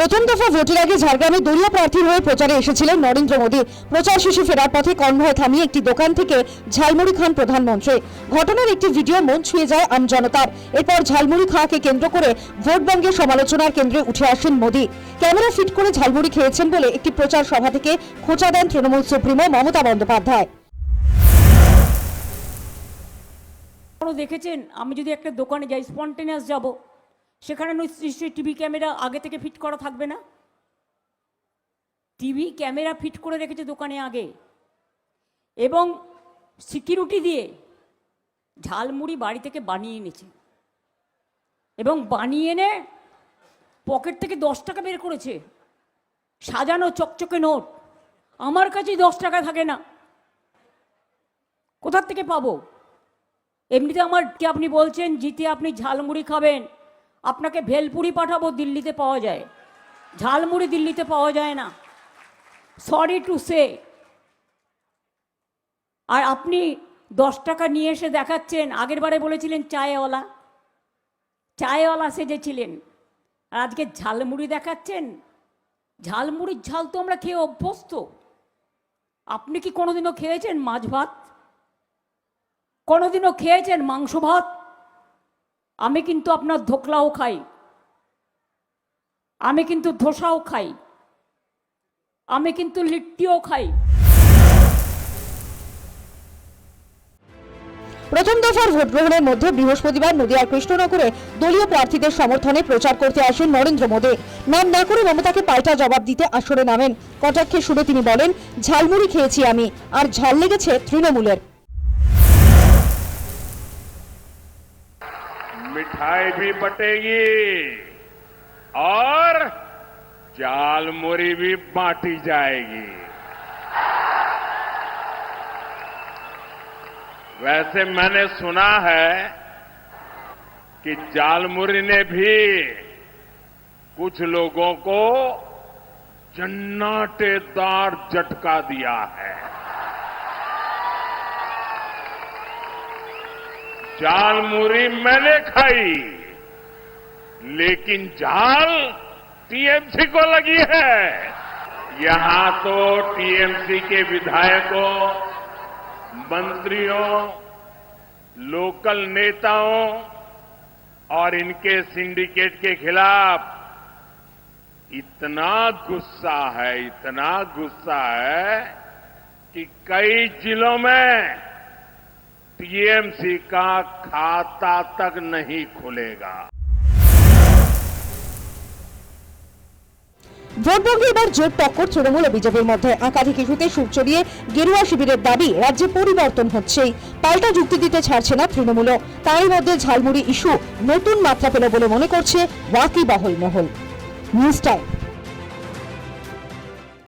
প্রথম দফা ভোটের আগে ঝাড়গ্রামে দলীয় প্রার্থীর হয়ে প্রচারে এসেছিলেন নরেন্দ্র মোদী। প্রচার শেষে ফেরার পথে কনভয় থামিয়ে একটি দোকান থেকে ঝালমুড়ি খান প্রধানমন্ত্রী। ঘটনার একটি ভিডিও মন ছুঁয়ে যায় আমজনতার। এরপর ঝালমুড়ি খাওয়াকে কেন্দ্র করে ভোটবঙ্গে সমালোচনার কেন্দ্রে উঠে আসেন মোদী। ক্যামেরা ফিট করে ঝালমুড়ি খেয়েছেন বলে একটি প্রচার সভা থেকে খোঁচা দেন তৃণমূল সুপ্রিমো মমতা বন্দ্যোপাধ্যায়। দেখেছেন, আমি যদি একটা দোকানে যাই, স্পন্টেনিয়াস যাব, সেখানে নিশ্চয়ই টিভি ক্যামেরা আগে থেকে ফিট করা থাকবে না। টিভি ক্যামেরা ফিট করে রেখেছে দোকানে আগে, এবং সিকিউরিটি দিয়ে ঝালমুড়ি বাড়ি থেকে বানিয়ে এনেছে, এবং বানিয়ে এনে পকেট থেকে 10 টাকা বের করেছে, সাজানো চকচকে নোট। আমার কাছে 10 টাকা থাকে না, কোথার থেকে পাবো? এমনিতে আমার কি আপনি বলছেন জিতে আপনি ঝালমুড়ি খাবেন, আপনাকে ভেলপুরি পাঠাবো, দিল্লিতে পাওয়া যায়, ঝালমুড়ি দিল্লিতে পাওয়া যায় না, সরি টু সে। আর আপনি 10 টাকা নিয়ে এসে দেখাচ্ছেন, আগের বারে বলেছিলেন চায়ওয়ালা সেজেছিলেন, আর আজকে ঝালমুড়ি দেখাচ্ছেন। ঝালমুড়ির ঝাল তো আমরা খেয়ে অভ্যস্ত। আপনি কি কোনোদিনও খেয়েছেন মাছ ভাত? কোনোদিনও খেয়েছেন মাংস ভাত? আমি কিন্তু আপনার ধোকলাও খাই, আমি কিন্তু ধোসাও খাই, আমি কিন্তু লিট্টিও খাই। প্রথম দফার ভোট গ্রহণের মধ্যে বৃহস্পতিবার নদিয়ার কৃষ্ণনগরে দলীয় প্রার্থীদের সমর্থনে প্রচার করতে আসেন নরেন্দ্র মোদী। নাম না করে মমতাকে পাল্টা জবাব দিতে আসরে নামেন। কটাক্ষে শুনে তিনি বলেন, ঝালমুড়ি খেয়েছি আমি, আর ঝাল লেগেছে তৃণমূলের। मिठाई भी बटेगी और झालमुड़ी भी बांटी जाएगी। वैसे मैंने सुना है कि झालमुड़ी ने भी कुछ लोगों को जन्नाटेदार झटका दिया है। झालमुड़ी मैंने खाई, लेकिन झाल टीएमसी को लगी है। यहां तो टीएमसी के विधायकों, मंत्रियों, लोकल नेताओं और इनके सिंडिकेट के खिलाफ इतना गुस्सा है कि कई जिलों में टीएमसी का खाता तक नहीं खुलेगा। ভোটবঙ্গে এবার জোট টক্কর তৃণমূল ও বিজেপির মধ্যে। একাধিক ইস্যুতে সুর চড়িয়ে গেরুয়া শিবিরের দাবি, রাজ্যে পরিবর্তন হচ্ছেই, পাল্টা যুক্তি দিতে ছাড়ছে না তৃণমূলও। তারই মধ্যে ঝালমুড়ি ইস্যু নতুন মাত্রা পেল বলে মনে করছে ওয়াকিবহাল মহল। News time.